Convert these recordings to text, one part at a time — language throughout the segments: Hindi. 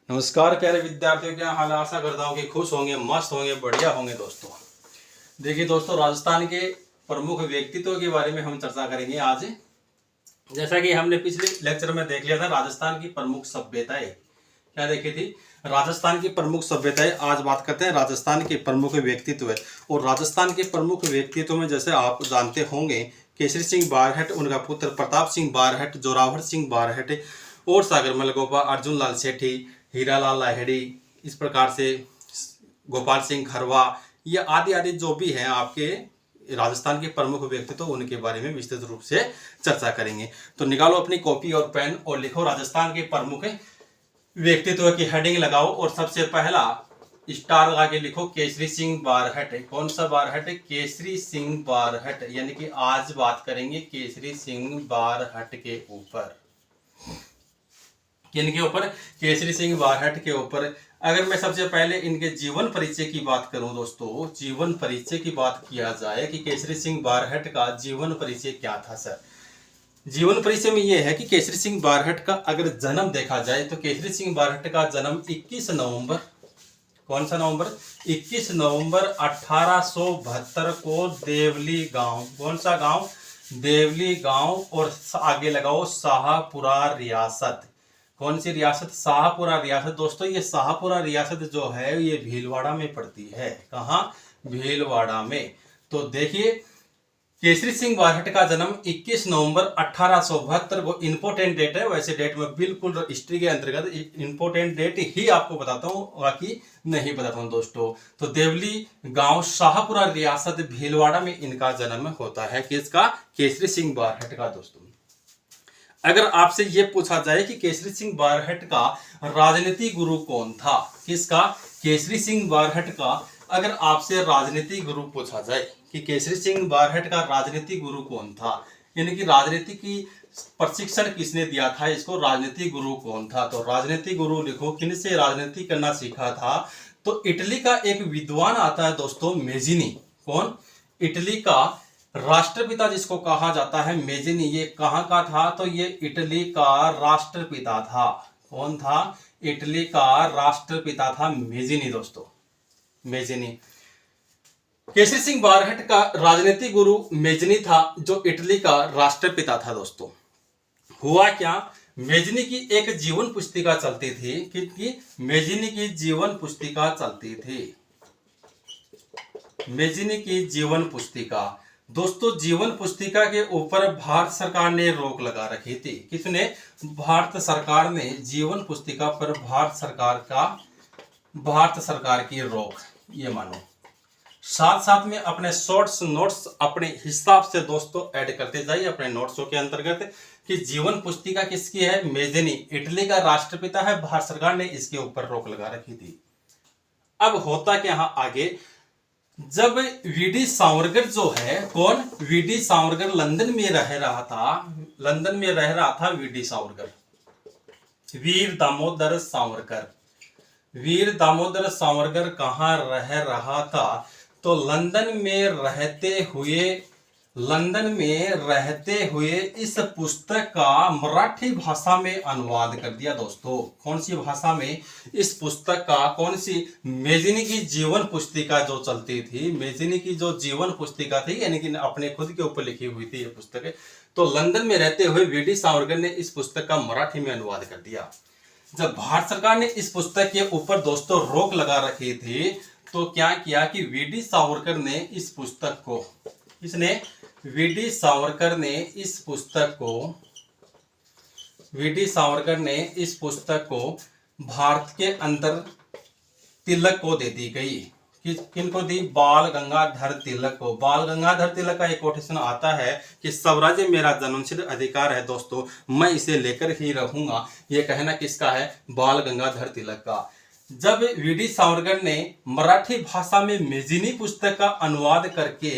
नमस्कार प्यारे विद्यार्थियों, क्या हाल है। आशा करता हूँ कि खुश होंगे, मस्त होंगे, बढ़िया होंगे। दोस्तों देखिए दोस्तों, राजस्थान के प्रमुख व्यक्तित्व के बारे में हम चर्चा करेंगे आज। जैसा कि हमने पिछले लेक्चर में देख लिया था, राजस्थान की प्रमुख सभ्यताएं क्या देखी थी। राजस्थान की प्रमुख सभ्यताएं। आज बात करते हैं राजस्थान के प्रमुख व्यक्तित्व। और राजस्थान के प्रमुख व्यक्तित्व में जैसे आप जानते होंगे, केसरी सिंह बारहट, उनका पुत्र प्रताप सिंह बारहट, जोरावर सिंह बारहट और सागर मलगोपा, अर्जुन लाल सेठी, हीरालाल लाहिड़ी, इस प्रकार से गोपाल सिंह खरवा, ये आदि आदि जो भी हैं आपके राजस्थान के प्रमुख व्यक्तित्व, उनके बारे में विस्तृत रूप से चर्चा करेंगे। तो निकालो अपनी कॉपी और पेन और लिखो राजस्थान के प्रमुख व्यक्तित्व की हेडिंग लगाओ और सबसे पहला स्टार लगा के लिखो केसरी सिंह बारहट। कौन सा बारहट? केसरी सिंह बारहट। यानी कि आज बात करेंगे केसरी सिंह बारहट के ऊपर। किन के ऊपर? केसरी सिंह बारहट के ऊपर। अगर मैं सबसे पहले इनके जीवन परिचय की बात करूं दोस्तों, जीवन परिचय की बात किया जाए कि केसरी सिंह बारहट का जीवन परिचय क्या था सर। जीवन परिचय में यह है कि केसरी सिंह बारहट का अगर जन्म देखा जाए तो केसरी सिंह बारहट का जन्म 21 नवंबर, कौन सा नवंबर? 21 नवंबर 1872 को देवली गांव, कौन सा गांव? देवली गांव, और आगे लगाओ शाहपुरा रियासत। कौन सी रियासत? शाहपुरा रियासत। दोस्तों ये शाहपुरा रियासत जो है ये भीलवाड़ा में पड़ती है। कहाँ? भीलवाड़ा में। तो देखिए केसरी सिंह बारहट का जन्म 21 नवंबर 1872 को। इंपोर्टेंट डेट है, वैसे डेट में बिल्कुल हिस्ट्री के अंतर्गत इंपोर्टेंट डेट ही आपको बताता हूँ, बाकी नहीं बताता हूँ दोस्तों। तो देवली गांव, शाहपुरा रियासत, भीलवाड़ा में इनका जन्म होता है। किसका? केसरी सिंह बारहट का। दोस्तों अगर आपसे यह पूछा जाए कि केसरी सिंह बारहट का राजनीति गुरु कौन था, किसका? केसरी सिंह बारहट का अगर आपसे राजनीति गुरु पूछा जाए कि केसरी सिंह बारहट का राजनीति गुरु कौन था, यानी कि राजनीति की प्रशिक्षण किसने दिया था इसको, राजनीति गुरु कौन था, तो राजनीति गुरु लिखो। किन से राजनीति करना सीखा था? तो इटली का एक विद्वान आता है दोस्तों, मेजिनी। कौन? इटली का राष्ट्रपिता जिसको कहा जाता है, मेजिनी। ये कहां का था? तो ये इटली का राष्ट्रपिता था। कौन था? इटली का राष्ट्रपिता था मेजिनी। दोस्तों मेजिनी। केसरी सिंह बारहट का राजनीतिक गुरु मेजिनी था, जो इटली का राष्ट्रपिता था। दोस्तों हुआ क्या, मेजिनी की एक जीवन पुस्तिका चलती थी। किसकी? मेजिनी की जीवन पुस्तिका चलती थी। मेजिनी की जीवन पुस्तिका। दोस्तों जीवन पुस्तिका के ऊपर भारत सरकार ने रोक लगा रखी थी। किसने? भारत सरकार ने जीवन पुस्तिका पर भारत सरकार की रोक, ये मानो। साथ साथ में अपने शॉर्ट्स नोट्स अपने हिसाब से दोस्तों ऐड करते जाइए अपने नोट्सों के अंतर्गत कि जीवन पुस्तिका किसकी है? मेजिनी, इटली का राष्ट्रपिता है, भारत सरकार ने इसके ऊपर रोक लगा रखी थी। अब होता क्या यहाँ आगे, जब वीडी सावरकर जो है, कौन? वीडी सावरकर लंदन में रह रहा था। वीडी सावरकर, वीर दामोदर सावरकर। वीर दामोदर सावरकर कहाँ रह रहा था? तो लंदन में रहते हुए इस पुस्तक का मराठी भाषा में अनुवाद कर दिया। दोस्तों कौन सी भाषा में? इस पुस्तक का, कौन सी? मेजिनी की जीवन पुस्तिका जो चलती थी, मेजिनी की जो जीवन पुस्तिका थी, यानी कि अपने खुद के ऊपर लिखी हुई थी ये पुस्तक। तो लंदन में रहते हुए वीडी सावरकर ने इस पुस्तक का मराठी में अनुवाद कर दिया। जब भारत सरकार ने इस पुस्तक के ऊपर दोस्तों रोक लगा रखी थी, तो क्या किया कि वीडी सावरकर ने इस पुस्तक को, किसने? वीडी सावरकर ने इस पुस्तक को भारत के अंदर तिलक को दे दी गई। किनको दी? बाल गंगाधर तिलक को। बाल गंगाधर तिलक का एक कोटेशन आता है कि स्वराज्य मेरा जन्मसिद्ध अधिकार है दोस्तों, मैं इसे लेकर ही रहूंगा। यह कहना किसका है? बाल गंगाधर तिलक का। जब वीडी सावरकर ने मराठी भाषा में मेजिनी पुस्तक का अनुवाद करके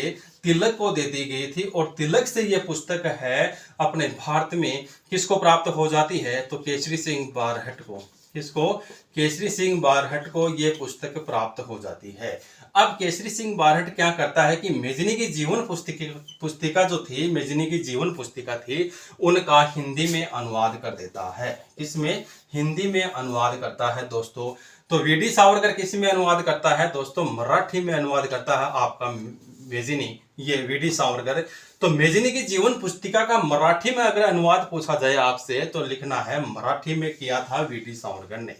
तिलक को दे दी गई थी, और तिलक से यह पुस्तक है अपने भारत में किसको प्राप्त हो जाती है? तो केसरी सिंह बारहट को। किसको? केसरी सिंह बारहट को ये पुस्तक प्राप्त हो जाती है। अब केसरी सिंह बारहट क्या करता है कि मेजनी की जीवन पुस्तिका जो थी, मेजनी की जीवन पुस्तिका थी, उनका हिंदी में अनुवाद कर देता है। इसमें हिंदी में अनुवाद करता है दोस्तों। तो वीडी सावरकर किस में अनुवाद करता है दोस्तों? मराठी में अनुवाद करता है आपका मेजनी, ये वीडी सावरकर। तो मेजनी की जीवन पुस्तिका का मराठी में अगर अनुवाद पूछा जाए आपसे तो लिखना है मराठी में किया था वीडी सावरकर ने।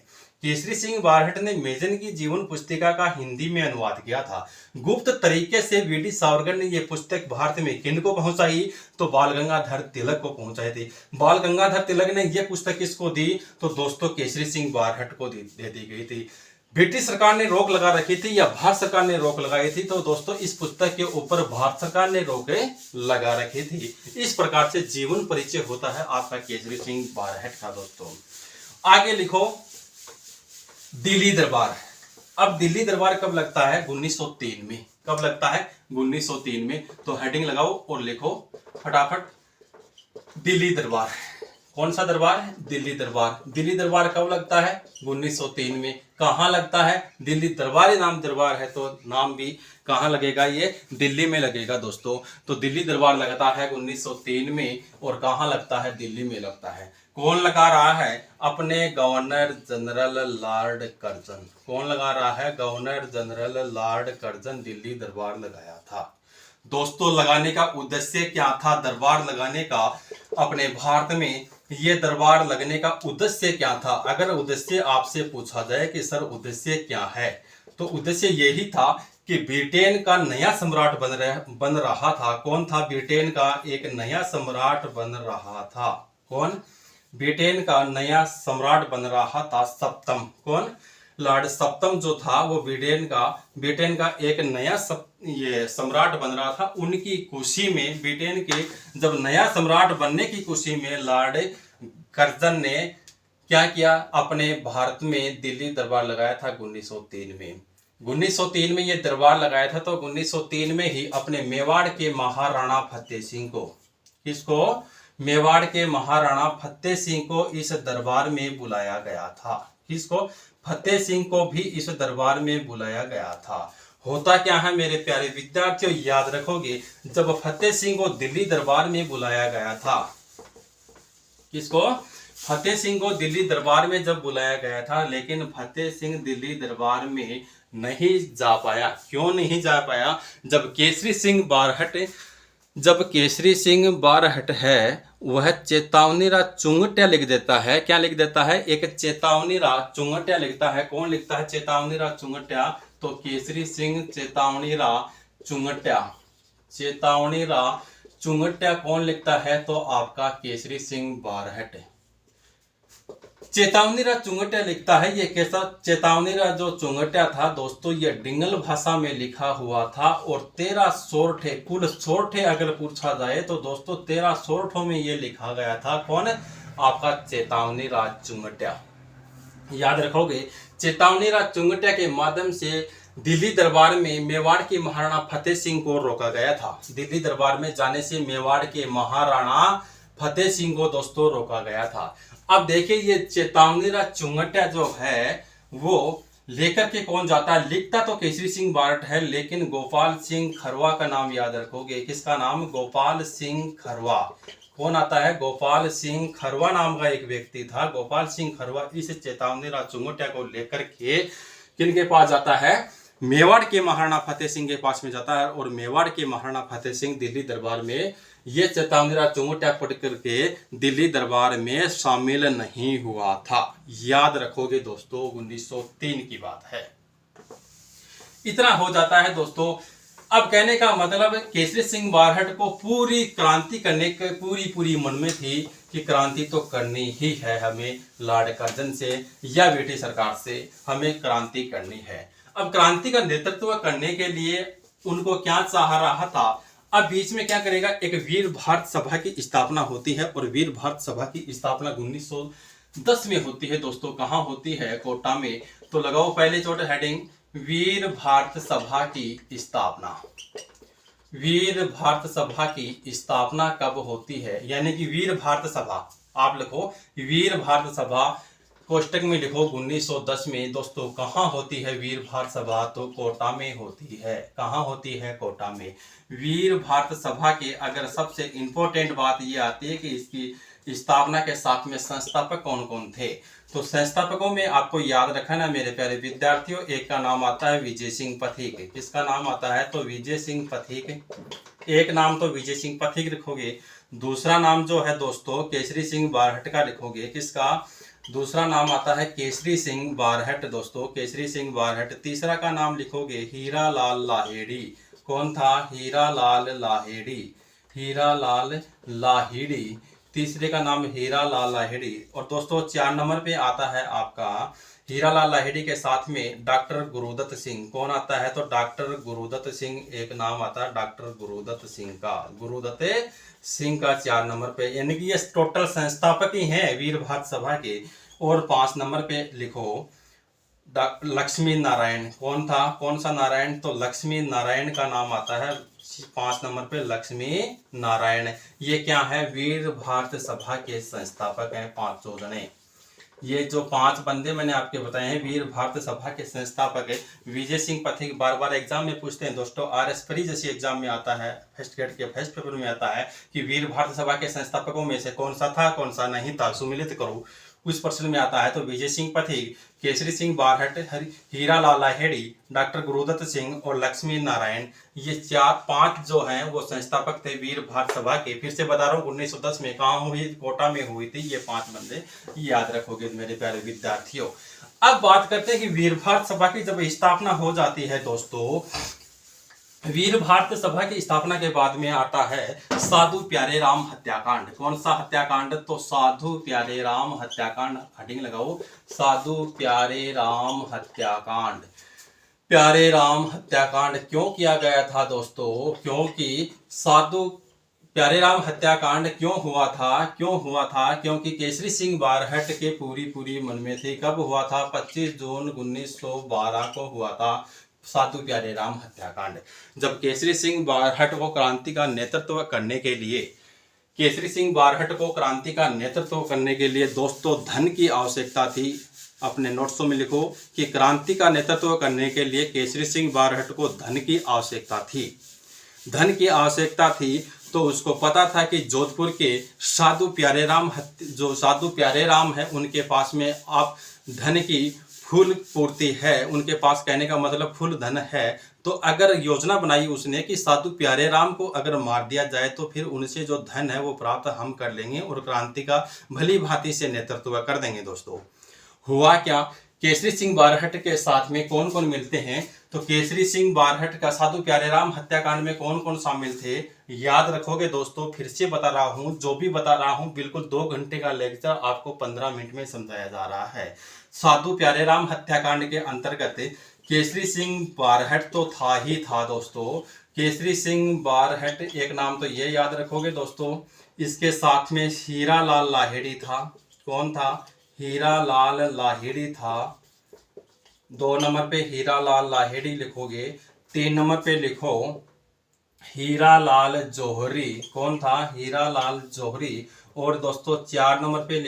केसरी सिंह बारहट ने मेजनी की जीवन पुस्तिका का हिंदी में अनुवाद किया था। गुप्त तरीके से वीडी सावरकर ने यह पुस्तक भारत में किन को पहुंचाई? तो बाल गंगाधर तिलक को पहुंचाई थी। बाल गंगाधर तिलक ने यह पुस्तक किसको दी? तो दोस्तों केसरी सिंह बारहट को दे दी गई थी। ब्रिटिश सरकार ने रोक लगा रखी थी या भारत सरकार ने रोक लगाई थी? तो दोस्तों इस पुस्तक के ऊपर भारत सरकार ने रोक लगा रखी थी। इस प्रकार से जीवन परिचय होता है आपका केसरी सिंह बारहट का दोस्तों। आगे लिखो दिल्ली दरबार। अब दिल्ली दरबार कब लगता है? 1903 में। कब लगता है? 1903 में। तो हेडिंग लगाओ और लिखो फटाफट दिल्ली दरबार। कौन सा दरबार है? दिल्ली दरबार। दिल्ली दरबार कब लगता है? 1903 में। कहाँ लगता है? दिल्ली दरबार ही नाम दरबार है तो नाम भी कहाँ लगेगा? ये दिल्ली में लगेगा दोस्तों। तो दिल्ली दरबार लगता है 1903 में। और कहाँ लगता है? दिल्ली में लगता है। कौन लगा रहा है? अपने गवर्नर जनरल लॉर्ड कर्जन। कौन लगा रहा है? Governor general Lord Curzon Delhi दरबार लगाया था। दोस्तों लगाने का उद्देश्य क्या था? दरबार लगाने का अपने भारत में ये दरबार लगने का उद्देश्य क्या था? अगर उद्देश्य आपसे पूछा जाए कि सर उद्देश्य क्या है, तो उद्देश्य यही था कि ब्रिटेन का नया सम्राट बन रहा था। कौन था? ब्रिटेन का एक नया सम्राट बन रहा था। कौन? ब्रिटेन का नया सम्राट बन रहा था सप्तम। कौन? लॉर्ड सप्तम जो था वो ब्रिटेन का एक नया ये सम्राट बन रहा था। उनकी खुशी में, ब्रिटेन के जब नया सम्राट बनने की खुशी में लॉर्ड कर्जन ने क्या किया? अपने भारत में दिल्ली दरबार लगाया था 1903 में। 1903 में ये दरबार लगाया था। तो 1903 में ही अपने मेवाड़ के महाराणा फतेह सिंह को, किसको? मेवाड़ के महाराणा फतेह सिंह को इस दरबार में बुलाया गया था। किसको? फतेह सिंह को भी इस दरबार में बुलाया गया था। होता क्या है मेरे प्यारे विद्यार्थियों, याद रखोगे, जब फतेह सिंह को दिल्ली दरबार में बुलाया गया था, किसको? फतेह सिंह को दिल्ली दरबार में जब बुलाया गया था, लेकिन फतेह सिंह दिल्ली दरबार में नहीं जा पाया। क्यों नहीं जा पाया? जब केसरी सिंह बारहट है वह चेतावनीरा चुंगट्या लिख देता है। क्या लिख देता है? एक चेतावनीरा चुंगट्या लिखता है। कौन लिखता है चेतावनीरा चुंगट्या? तो केसरी सिंह चेतावनीरा चुंगट्या कौन लिखता है? तो आपका केसरी सिंह बारहट चेतावनीरा चुंगट्या लिखता है। ये कैसा चेतावनीरा जो चुंगट्या था दोस्तों, ये डिंगल भाषा में लिखा हुआ था। और 13 सोरठे, कुल सोरठे अगर पूछा जाए तो दोस्तों 13 सोरठों में ये लिखा गया था। कौन? आपका चेतावनीरा चुंगट्या। याद रखोगे, चेतावनीरा चुंगट्या के माध्यम से दिल्ली दरबार में मेवाड़ के महाराणा फतेह सिंह को रोका गया था। दिल्ली दरबार में जाने से मेवाड़ के महाराणा फतेह सिंह को दोस्तों रोका गया था। अब देखिए ये चेतावनीरा चुंगट्या जो है वो लेकर के कौन जाता है? लिखता तो केसरी सिंह बारहट है, लेकिन गोपाल सिंह खरवा का नाम याद रखोगे। किसका नाम? गोपाल सिंह खरवा। कौन आता है? गोपाल सिंह खरवा नाम का एक व्यक्ति था। गोपाल सिंह खरवा इस चेतावनीरा चुंगट्या को लेकर के किनके पास जाता है? मेवाड़ के महाराणा फतेह सिंह के पास में जाता है। और मेवाड़ के महाराणा फतेह सिंह दिल्ली दरबार में ये चेतावनीरा चुंगट्या पढ़ करके दिल्ली दरबार में शामिल नहीं हुआ था। याद रखोगे दोस्तों, 1903 की बात है। इतना हो जाता है दोस्तों। अब कहने का मतलब केसरी सिंह बारहट को पूरी क्रांति करने की पूरी मन में थी कि क्रांति तो करनी ही है हमें, लॉर्ड कर्जन से या ब्रिटिश सरकार से हमें क्रांति करनी है। अब क्रांति का नेतृत्व करने के लिए उनको क्या चाह रहा था? अब बीच में क्या करेगा? एक वीर भारत सभा की स्थापना होती है। और वीर भारत सभा की स्थापना 1910 में होती है दोस्तों। कहाँ होती है? कोटा में। तो लगाओ पहले छोटे हेडिंग, वीर भारत सभा की स्थापना। वीर भारत सभा की स्थापना कब होती है? यानी कि वीर भारत सभा, आप लिखो वीर भारत सभा कोष्टक में लिखो 1910 में दोस्तों कहाँ होती है वीर भारत सभा, तो कोटा में होती है। कहाँ होती है? कोटा में। वीर भारत सभा के अगर सबसे इंपॉर्टेंट बात ये आती है कि इसकी स्थापना के साथ में संस्थापक कौन कौन थे। तो संस्थापकों में आपको याद रखना मेरे प्यारे विद्यार्थियों, एक का नाम आता है विजय सिंह पथिक। किसका नाम आता है? तो विजय सिंह पथिक। एक नाम तो विजय सिंह पथिक लिखोगे। दूसरा नाम जो है दोस्तों केसरी सिंह बारहट का लिखोगे। किसका? दूसरा नाम आता है केसरी सिंह बारहट दोस्तों, केसरी सिंह बारहट। तीसरा का नाम लिखोगे हीरा लाल लाहेड़ी। कौन था? हीरा लाल लाहेड़ी। हीरा लाल लाहिड़ी, तीसरे का नाम हीरा लाल लाहिड़ी। और दोस्तों 4 नंबर पे आता है आपका हीरा लाल लाहिड़ी के साथ में डॉक्टर गुरुदत्त सिंह। कौन आता है? तो डॉक्टर गुरुदत्त सिंह एक नाम आता है, डॉक्टर गुरुदत्त सिंह का। गुरुदत्त सिंह का 4 नंबर पे, यानी कि ये टोटल संस्थापक ही हैं वीर भारत सभा के। और 5 नंबर पे लिखो लक्ष्मी नारायण। कौन था? कौन सा नारायण? तो लक्ष्मी नारायण का नाम आता है 5 नंबर पे, लक्ष्मी नारायण। ये क्या है? वीर भारत सभा के संस्थापक हैं, 5 जने। ये जो 5 बंदे मैंने आपके बताए हैं वीर भारत सभा के संस्थापक है। विजय सिंह पथिक बार बार एग्जाम में पूछते हैं दोस्तों, RS परी जैसी एग्जाम में आता है, फर्स्ट ग्रेड के फर्स्ट पेपर में आता है कि वीर भारत सभा के संस्थापकों में से कौन सा था, कौन सा नहीं था, सुमिलित करो। उस प्रश्न में आता है तो विजय सिंह पथिक, केसरी सिंह बारहट, हीरा लाल लाहेड़ी, डॉक्टर गुरुदत्त सिंह और लक्ष्मी नारायण, ये 4-5 जो हैं वो संस्थापक थे वीर भारत सभा के। फिर से बता रहा हूँ 1910 में कहाँ हुई? कोटा में हुई थी। ये 5 बंदे याद रखोगे मेरे प्यारे विद्यार्थियों। अब बात करते हैं कि वीर भारत सभा की जब स्थापना हो जाती है दोस्तों, वीर भारत सभा की स्थापना के बाद में आता है साधु प्यारे राम हत्याकांड। कौन सा हत्याकांड? तो साधु प्यारे राम हत्याकांड। हेडिंग लगाओ, साधु प्यारे राम हत्याकांड। प्यारे राम हत्याकांड क्यों किया गया था दोस्तों? क्योंकि साधु प्यारे राम हत्याकांड क्यों हुआ था? क्योंकि केसरी सिंह बारहट के पूरी मन में थी। कब हुआ था? 25 जून 1912 को हुआ था साधु प्यारे राम हत्याकांड। जब केसरी सिंह बारहट को क्रांति का नेतृत्व करने के लिए, केसरी सिंह बारहट को क्रांति का नेतृत्व करने के लिए दोस्तों धन की आवश्यकता थी। अपने नोट्सों में लिखो कि क्रांति का नेतृत्व करने के लिए केसरी सिंह बारहट को धन की आवश्यकता थी। धन की आवश्यकता थी तो उसको पता था कि जोधपुर के साधु प्यारे राम है उनके पास में आप धन की फुल पूर्ति है, उनके पास कहने का मतलब फुल धन है। तो अगर योजना बनाई उसने कि साधु प्यारे राम को अगर मार दिया जाए तो फिर उनसे जो धन है वो प्राप्त हम कर लेंगे और क्रांति का भली भांति से नेतृत्व कर देंगे। दोस्तों हुआ क्या? केसरी सिंह बारहट के साथ में कौन कौन मिलते हैं? तो केसरी सिंह बारहट का साधु प्यारे राम हत्याकांड में कौन कौन शामिल थे? याद रखोगे दोस्तों, फिर से बता रहा हूं, जो भी बता रहा हूं बिल्कुल 2 घंटे का लेक्चर आपको 15 मिनट में समझाया जा रहा है। साधु प्यारे राम हत्याकांड के अंतर्गत केसरी सिंह बारहट तो था ही था दोस्तों। केसरी सिंह बारहट एक नाम तो ये याद रखोगे दोस्तों। इसके साथ में हीरा लाल लाहेड़ी था। कौन था? हीरा लाल लाहेड़ी था। 2 नंबर पे हीरा लाल लाहेड़ी लिखोगे। 3 नंबर पे लिखो हीरा लाल जौहरी। कौन था? हीरा लाल जौहरी। और दोस्तों 4 नंबर पे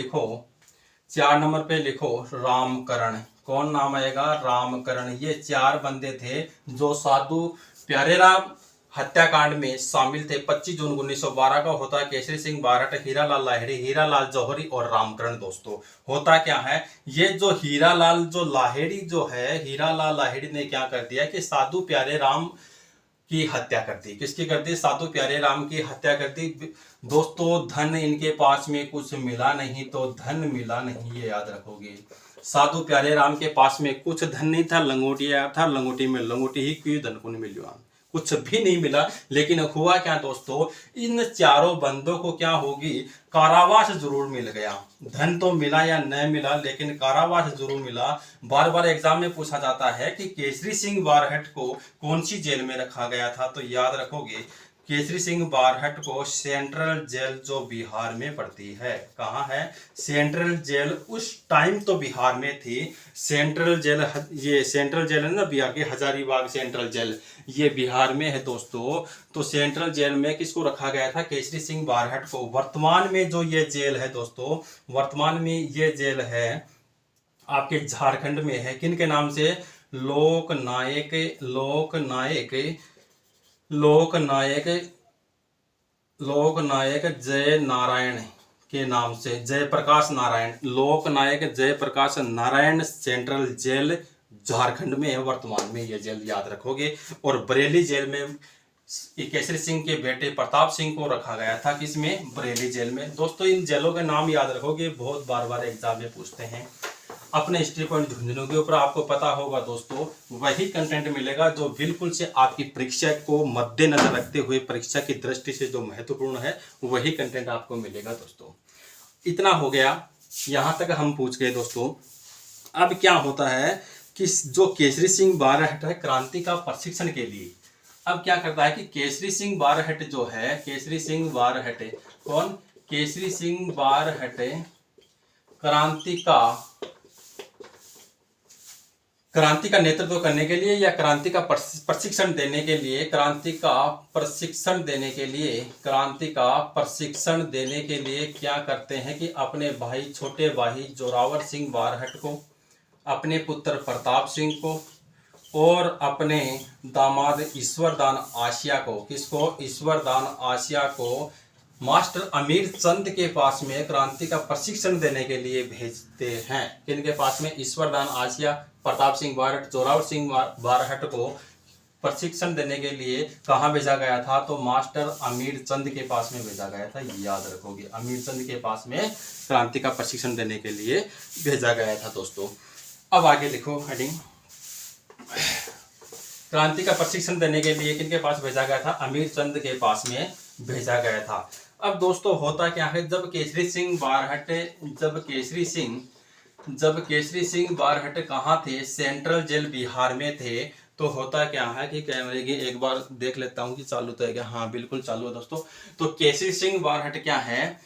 लिखो रामकरण। कौन नाम आएगा? रामकरण। ये 4 बंदे थे जो साधु प्यारे राम हत्याकांड में शामिल थे। 25 जून 1912 का होता है केसरी सिंह बारहट, हीरा लाल लाहेड़ी, हीरा लाल जौहरी और रामकरण। दोस्तों होता क्या है, ये जो हीरा लाल लाहेड़ी ने क्या कर दिया कि साधु प्यारे राम की हत्या कर दी। किसकी कर दी? साधु प्यारे राम की हत्या कर दी। दोस्तों धन इनके पास में कुछ मिला नहीं, तो धन मिला नहीं, ये याद रखोगे। साधु प्यारे राम के पास में कुछ धन नहीं था, लंगोटी आया था, लंगोटी में लंगोटी ही क्यों धन को नहीं मिला, कुछ भी नहीं मिला। लेकिन हुआ क्या दोस्तों, इन 4 बंदों को क्या होगी, कारावास जरूर मिल गया। धन तो मिला या न मिला, लेकिन कारावास जरूर मिला। बार बार एग्जाम में पूछा जाता है कि केसरी सिंह बारहट को कौन सी जेल में रखा गया था, तो याद रखोगे केसरी सिंह बारहट को सेंट्रल जेल जो बिहार में पड़ती है। कहाँ है? Central jail. उस टाइम तो बिहार में थी सेंट्रल जेल। ये सेंट्रल जेल है ना बिहार के, हजारीबाग सेंट्रल जेल, ये बिहार में है दोस्तों। तो सेंट्रल जेल में किसको रखा गया था? केसरी सिंह बारहट को। वर्तमान में जो ये जेल है दोस्तों, वर्तमान में ये जेल है आपके झारखंड में है। किन के नाम से? लोकनायक लोकनायक लोकनायक लोकनायक जय नारायण के नाम से, जयप्रकाश नारायण, लोकनायक जयप्रकाश नारायण सेंट्रल जेल झारखंड में है वर्तमान में, ये जेल याद रखोगे। और बरेली जेल में केसरी सिंह के बेटे प्रताप सिंह को रखा गया था, किसमें? बरेली जेल में। दोस्तों इन जेलों के नाम याद रखोगे, बहुत बार बार एग्जाम में पूछते हैं। अपने हिस्ट्री पॉइंट झुंझुनू के ऊपर आपको पता होगा दोस्तों, वही कंटेंट मिलेगा जो बिल्कुल से आपकी परीक्षा को मद्देनजर रखते हुए, परीक्षा की दृष्टि से जो महत्वपूर्ण है वही कंटेंट आपको मिलेगा दोस्तों। इतना हो गया, यहाँ तक हम पूछ गए दोस्तों। अब क्या होता है कि जो केसरी सिंह बारहट है क्रांति का प्रशिक्षण के लिए, अब क्या करता है कि केसरी सिंह बारहट जो है, केसरी सिंह बारहट कौन? केसरी सिंह बारहट क्रांति का नेतृत्व करने के लिए या क्रांति का प्रशिक्षण देने के लिए, क्रांति का प्रशिक्षण देने के लिए क्या करते हैं कि अपने भाई, छोटे भाई जोरावर सिंह बारहट को, अपने पुत्र प्रताप सिंह को और अपने दामाद ईश्वरदान आसिया को, किसको? ईश्वरदान आसिया को मास्टर अमीर चंद के पास में क्रांति का प्रशिक्षण देने के लिए भेजते हैं। किनके पास में? ईश्वरदान आसिया, प्रताप सिंह बारहट, जोरावर सिंह बारहट को प्रशिक्षण देने के लिए कहाँ भेजा गया था? तो मास्टर अमीर चंद के पास में भेजा गया था, याद रखोगे। अमीर चंद के पास में क्रांति का प्रशिक्षण देने के लिए भेजा गया था दोस्तों। अब आगे लिखो हेडिंग, क्रांति का प्रशिक्षण देने के लिए किनके पास भेजा गया था? अमीर चंद के पास में भेजा गया था। अब दोस्तों होता क्या है, जब केसरी सिंह बारहट कहाँ थे? सेंट्रल जेल बिहार में थे। तो होता क्या है कि कैमरे की एक बार देख लेता हूँ कि चालू तो है क्या? हाँ बिल्कुल चालू है दोस्तों। तो केसरी सिंह बारहट क्या है?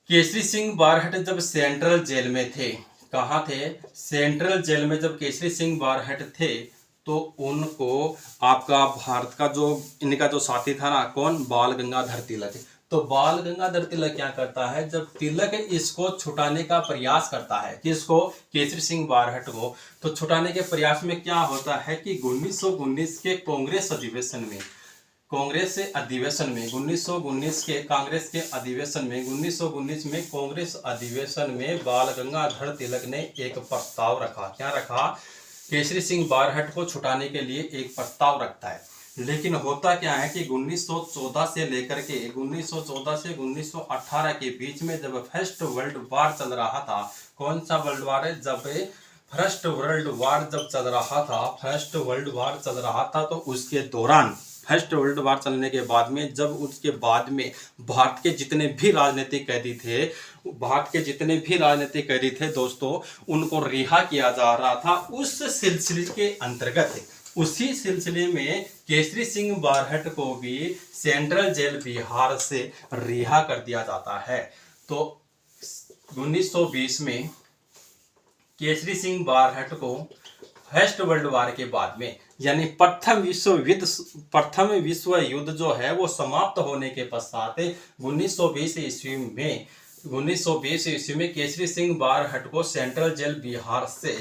केसरी सिंह बारहट जब सेंट्रल जेल में थे, कहाँ थे? सेंट्रल जेल में जब केसरी सिंह बारहट थे तो उनको आपका भारत का जो इनका जो साथी था ना, कौन? बाल गंगाधर तिलक। तो बाल गंगाधर तिलक क्या करता है, जब तिलक इसको छुटाने का प्रयास करता है, किसको? केसरी सिंह बारहट को। तो छुटाने के प्रयास में क्या होता है कि 1919 के कांग्रेस अधिवेशन में 1919 में कांग्रेस अधिवेशन में बाल गंगाधर तिलक ने एक प्रस्ताव रखा। क्या रखा? केसरी सिंह बारहट को छुटाने के लिए एक प्रस्ताव रखता है। लेकिन होता क्या है कि 1914 से 1918 के बीच में जब फर्स्ट वर्ल्ड वार चल रहा था, कौन सा वर्ल्ड वार है? जब फर्स्ट वर्ल्ड वार चल रहा था तो उसके दौरान, फर्स्ट वर्ल्ड वार चलने के बाद में, जब उसके बाद में भारत के जितने भी राजनीतिक कैदी थे दोस्तों, उनको रिहा किया जा रहा था। उस सिलसिले के अंतर्गत, उसी सिलसिले में केसरी सिंह बारहट को भी सेंट्रल जेल बिहार से रिहा कर दिया जाता है। तो 1920 में केसरी सिंह बारहट को फर्स्ट वर्ल्ड वार के बाद में, यानी प्रथम विश्व युद्ध जो है वो समाप्त होने के पश्चात 1920 ईस्वी में केसरी सिंह बारहट को सेंट्रल जेल बिहार से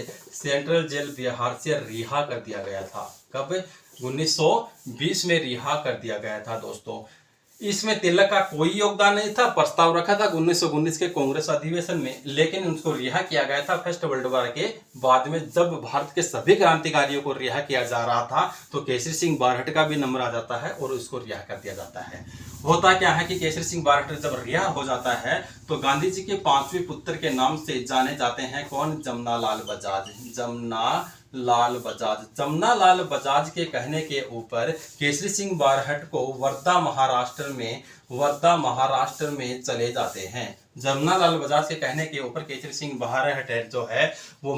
रिहा कर दिया गया था। कब? 1920 में रिहा कर दिया गया था दोस्तों। इसमें तिलक का कोई योगदान नहीं था। प्रस्ताव रखा था 1919 के कांग्रेस अधिवेशन में, लेकिन उनको रिहा किया गया था फर्स्ट वर्ल्ड वॉर के बाद में। जब भारत के सभी क्रांतिकारियों को रिहा किया जा रहा था तो केसरी सिंह बारहट का भी नंबर आ जाता है और उसको रिहा कर दिया जाता है। होता क्या है कि केसरी सिंह बारहट जब रिहा हो जाता है तो गांधी जी के 5वें पुत्र के नाम से जाने जाते हैं। कौन? जमनालाल बजाज के कहने के ऊपर केसरी सिंह बारहट को वर्धा महाराष्ट्र में चले जाते हैं। जमनालाल बजाज के कहने के ऊपर केसरी सिंह बारहट जो है वो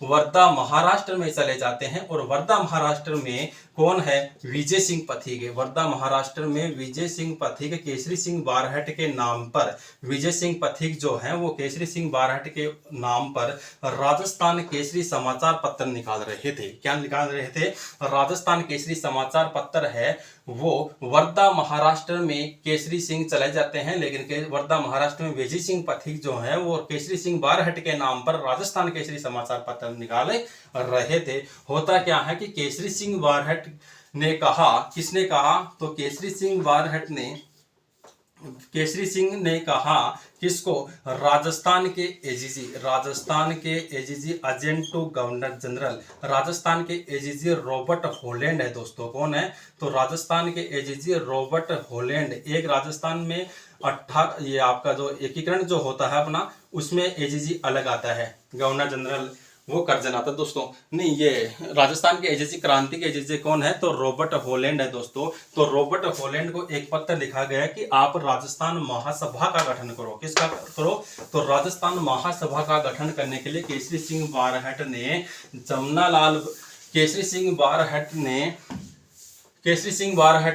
वर्धा महाराष्ट्र में चले जाते हैं और वर्धा महाराष्ट्र में कौन है, विजय सिंह पथिक। वर्धा महाराष्ट्र में विजय सिंह पथिक केसरी सिंह बारहट के नाम पर, विजय सिंह पथिक जो है वो केसरी सिंह बारहट के नाम पर राजस्थान केसरी समाचार पत्र निकाल रहे थे। क्या निकाल रहे थे, राजस्थान केसरी समाचार पत्र है वो वर्धा महाराष्ट्र में केसरी सिंह चले जाते हैं, लेकिन वर्धा महाराष्ट्र में विजय सिंह पथिक जो है वो केसरी सिंह बारहट के नाम पर राजस्थान केसरी समाचार पत्र निकाले रहे थे। होता क्या है कि केसरी सिंह बारहट ने कहा, किसने कहा, तो केसरी सिंह ने कहा किसको, राजस्थान के AGG agent to governor general, Rajasthan के एजीजी रॉबर्ट हॉलैंड है दोस्तों। कौन है, तो राजस्थान के एजीजी रॉबर्ट हॉलैंड। एक राजस्थान में 18 ये आपका जो एकीकरण जो होता है अपना, उसमें एजीजी अलग आता है, गवर्नर जनरल वो कर्जन आता है दोस्तों। नहीं, ये राजस्थान के एजेंसी, क्रांति के एजेंसी कौन है, तो रॉबर्ट हॉलैंड है दोस्तों। तो रॉबर्ट हॉलैंड को एक पत्र लिखा गया कि आप राजस्थान महासभा का गठन करो। किसका करो, तो राजस्थान महासभा का गठन करने के लिए केसरी सिंह बारहट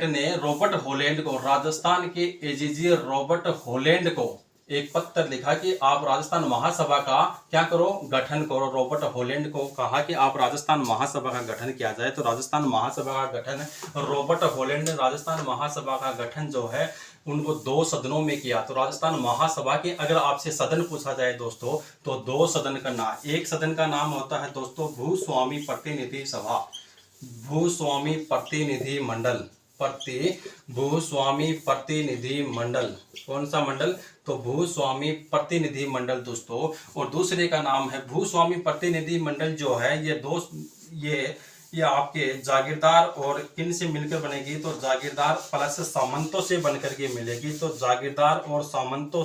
ने रॉबर्ट हॉलैंड को, राजस्थान के एजीजी रॉबर्ट हॉलैंड को एक पत्र लिखा कि आप राजस्थान महासभा का क्या करो, गठन करो। रॉबर्ट हॉलैंड को कहा कि आप राजस्थान महासभा का गठन किया जाए। तो राजस्थान महासभा का गठन रॉबर्ट हॉलैंड ने, राजस्थान महासभा का गठन जो है उनको 2 सदनों में किया। तो राजस्थान महासभा के अगर आपसे सदन पूछा जाए दोस्तों, तो 2 सदन का नाम, एक सदन का नाम होता है दोस्तों भूस्वामी प्रतिनिधि सभा, भूस्वामी प्रतिनिधि मंडल, भूस्वामी प्रतिनिधि मंडल। कौन सा मंडल, तो भूस्वामी प्रतिनिधि मंडल दोस्तों। और दूसरे का नाम है भूस्वामी प्रतिनिधि मंडल जो है ये आपके जागीरदार और किन से मिलकर बनेगी, तो जागीरदार प्लस सामंतों से बनकर के मिलेगी। तो जागीरदार और सामंतों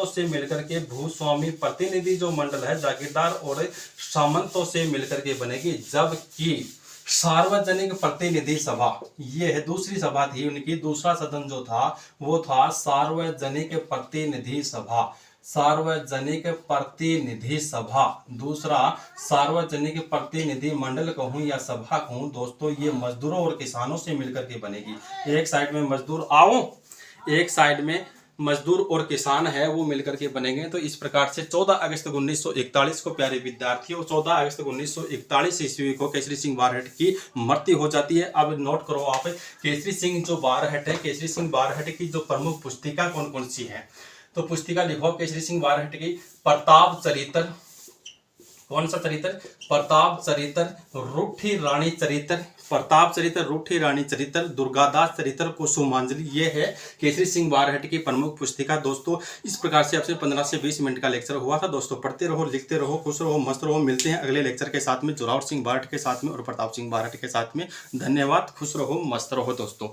से मिलकर के भूस्वामी प्रतिनिधि जो मंडल है, जागीरदार और सामंतों से मिलकर के बनेगी। जबकि सार्वजनिक प्रतिनिधि सभा, ये है दूसरी सभा थी उनकी, दूसरा सदन जो था वो था सार्वजनिक प्रतिनिधि सभा, सार्वजनिक प्रतिनिधि सभा। दूसरा सार्वजनिक प्रतिनिधि मंडल कहूं या सभा कहूं दोस्तों, ये मजदूरों और किसानों से मिलकर के बनेगी। एक साइड में मजदूर एक साइड में मजदूर और किसान है वो मिलकर के बनेंगे। तो इस प्रकार से 14 अगस्त 1941 को प्यारे विद्यार्थियों, 14 अगस्त 1941 ईस्वी को केसरी सिंह बारहट की मृत्यु हो जाती है। अब नोट करो आप, केसरी सिंह जो बारहट है, केसरी सिंह बारहट की जो प्रमुख पुस्तिका कौन कौन सी है, तो पुस्तिका लिखो केसरी सिंह बारहट की, प्रताप चरित्र, कौन सा चरित्र, प्रताप चरित्र, रूठी रानी चरित्र, प्रताप चरित्र, रूठी रानी चरित्र, दुर्गादास चरित्र, कुसुमांजलि, ये है केसरी सिंह बारहट की प्रमुख पुस्तिका दोस्तों। इस प्रकार से आपसे 15 से 20 मिनट का लेक्चर हुआ था दोस्तों। पढ़ते रहो, लिखते रहो, खुश रहो, मस्त रहो। मिलते हैं अगले लेक्चर के साथ में जोरावर सिंह बारहट के साथ में और प्रताप सिंह बारहट के साथ में। धन्यवाद, खुश रहो, मस्त रहो दोस्तों।